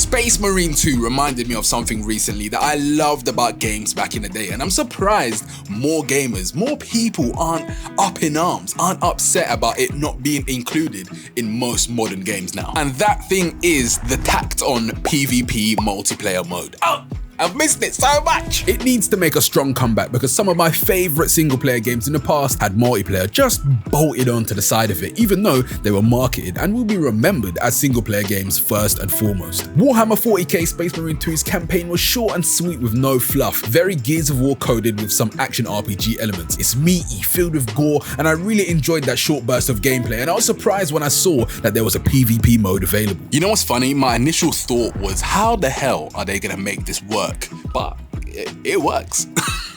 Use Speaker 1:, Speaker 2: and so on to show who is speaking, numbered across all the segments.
Speaker 1: Space Marine 2 reminded me of something recently that I loved about games back in the day, and I'm surprised more gamers, more people aren't up in arms, aren't upset about it not being included in most modern games now. And that thing is the tacked-on PvP multiplayer mode. Oh, I've missed it so much. It needs to make a strong comeback because some of my favorite single player games in the past had multiplayer just bolted onto the side of it, even though they were marketed and will be remembered as single player games first and foremost. Warhammer 40k Space Marine 2's campaign was short and sweet with no fluff, very Gears of War coded with some action RPG elements. It's meaty, filled with gore, and I really enjoyed that short burst of gameplay, and I was surprised when I saw that there was a PvP mode available. You know what's funny? My initial thought was, how the hell are they gonna make this work? But it works.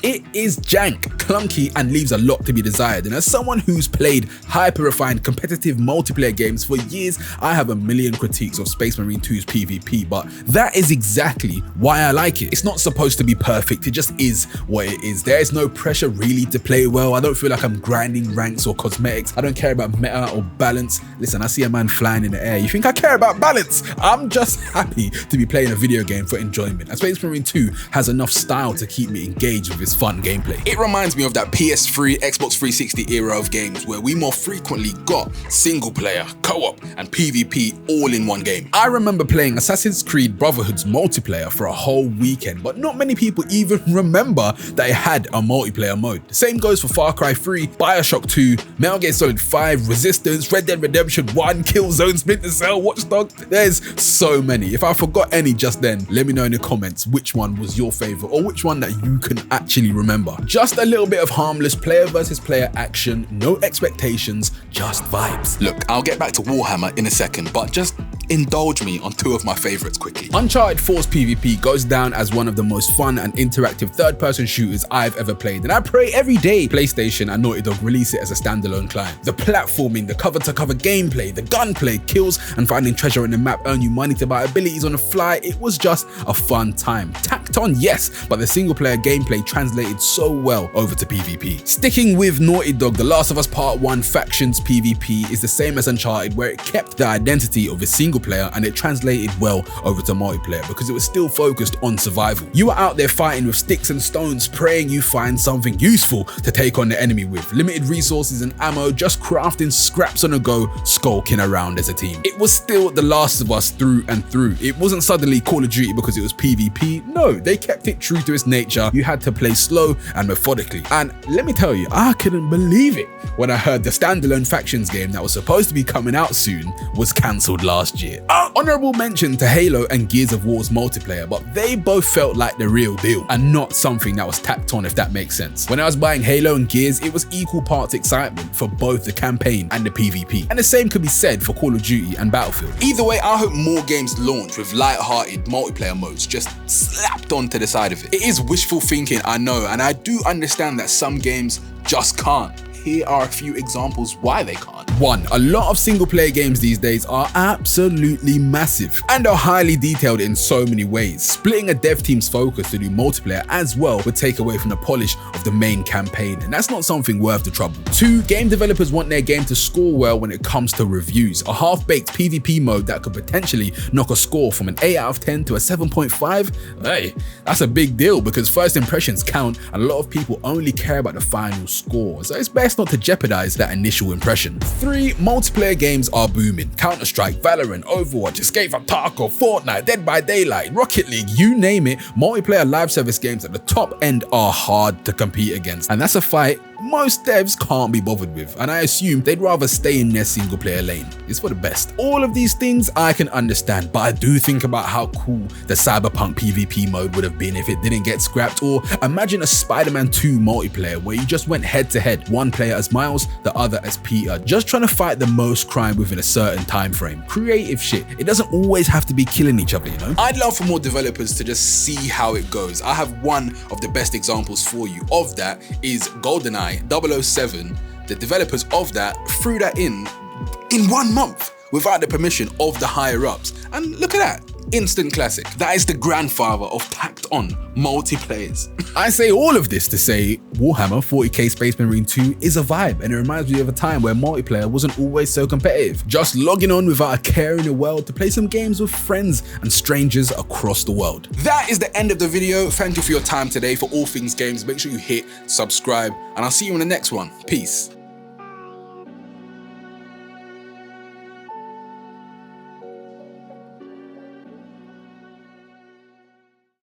Speaker 1: It is jank, clunky, and leaves a lot to be desired, and as someone who's played hyper-refined competitive multiplayer games for years, I have a million critiques of Space Marine 2's PvP, but that is exactly why I like it. It's not supposed to be perfect, it just is what it is. There is no pressure really to play well. I don't feel like I'm grinding ranks or cosmetics. I don't care about meta or balance. Listen, I see a man flying in the air. You think I care about balance? I'm just happy to be playing a video game for enjoyment, and Space Marine 2 has enough style to keep me engaged with its fun gameplay. It reminds me of that PS3 Xbox 360 era of games where we more frequently got single player, co-op, and PvP all in one game. I remember playing Assassin's Creed Brotherhood's multiplayer for a whole weekend, but not many people even remember that it had a multiplayer mode. The same goes for Far Cry 3, Bioshock 2, Metal Gear Solid 5, Resistance, Red Dead Redemption 1, Killzone, Splinter Cell, Watch Dogs. There's so many. If I forgot any just then, let me know in the comments which one was your favorite or which one that you can actually remember. Just a little bit of harmless player versus player action, no expectations, just vibes. Look, I'll get back to Warhammer in a second, but just indulge me on two of my favorites quickly. Uncharted 4's PvP goes down as one of the most fun and interactive third-person shooters I've ever played, and I pray every day PlayStation and Naughty Dog release it as a standalone client. The platforming, the cover-to-cover gameplay, the gunplay, kills, and finding treasure in the map earn you money to buy abilities on the fly. It was just a fun time. Tacked on, yes, but the single-player gameplay translated so well over to PvP. Sticking with Naughty Dog, The Last of Us Part 1 Factions PvP is the same as Uncharted, where it kept the identity of its single player and it translated well over to multiplayer because it was still focused on survival. You were out there fighting with sticks and stones, praying you find something useful to take on the enemy with. Limited resources and ammo, just crafting scraps on the go, skulking around as a team. It was still The Last of Us through and through. It wasn't suddenly Call of Duty because it was PvP. No, they kept it true to its nature. You had to play slow and methodically. And let me tell you, I couldn't believe it when I heard the standalone Factions game that was supposed to be coming out soon was cancelled last year. Honorable mention to Halo and Gears of War's multiplayer, but they both felt like the real deal and not something that was tacked on, if that makes sense. When I was buying Halo and Gears, it was equal parts excitement for both the campaign and the PvP. And the same could be said for Call of Duty and Battlefield. Either way, I hope more games launch with light-hearted multiplayer modes just slapped onto the side of it. It is wishful thinking, I know, and I do understand that some games just can't. Here are a few examples why they can't. 1. A lot of single player games these days are absolutely massive and are highly detailed in so many ways. Splitting a dev team's focus to do multiplayer as well would take away from the polish of the main campaign, and that's not something worth the trouble. 2. Game developers want their game to score well when it comes to reviews. A half-baked PvP mode that could potentially knock a score from an 8 out of 10 to a 7.5? Hey, that's a big deal because first impressions count and a lot of people only care about the final score, so it's best not to jeopardize that initial impression. 3. Multiplayer games are booming. Counter-Strike, Valorant, Overwatch, Escape from Tarkov, Fortnite, Dead by Daylight, Rocket League, you name it, multiplayer live service games at the top end are hard to compete against. And that's a fight most devs can't be bothered with, and I assume they'd rather stay in their single player lane. It's for the best. All of these things I can understand, but I do think about how cool the Cyberpunk PvP mode would have been if it didn't get scrapped, or imagine a Spider-Man 2 multiplayer where you just went head to head, one player as Miles, the other as Peter, just trying to fight the most crime within a certain time frame. Creative shit. It doesn't always have to be killing each other, you know? I'd love for more developers to just see how it goes. I have one of the best examples for you of that is GoldenEye 007. The developers of that threw that in 1 month. without the permission of the higher ups. And look at that. Instant classic. That is the grandfather of tacked-on multiplayers. I say all of this to say Warhammer 40k Space Marine 2 is a vibe, and it reminds me of a time where multiplayer wasn't always so competitive. Just logging on without a care in the world to play some games with friends and strangers across the world. That is the end of the video. Thank you for your time today. For all things games, make sure you hit subscribe, and I'll see you in the next one. Peace.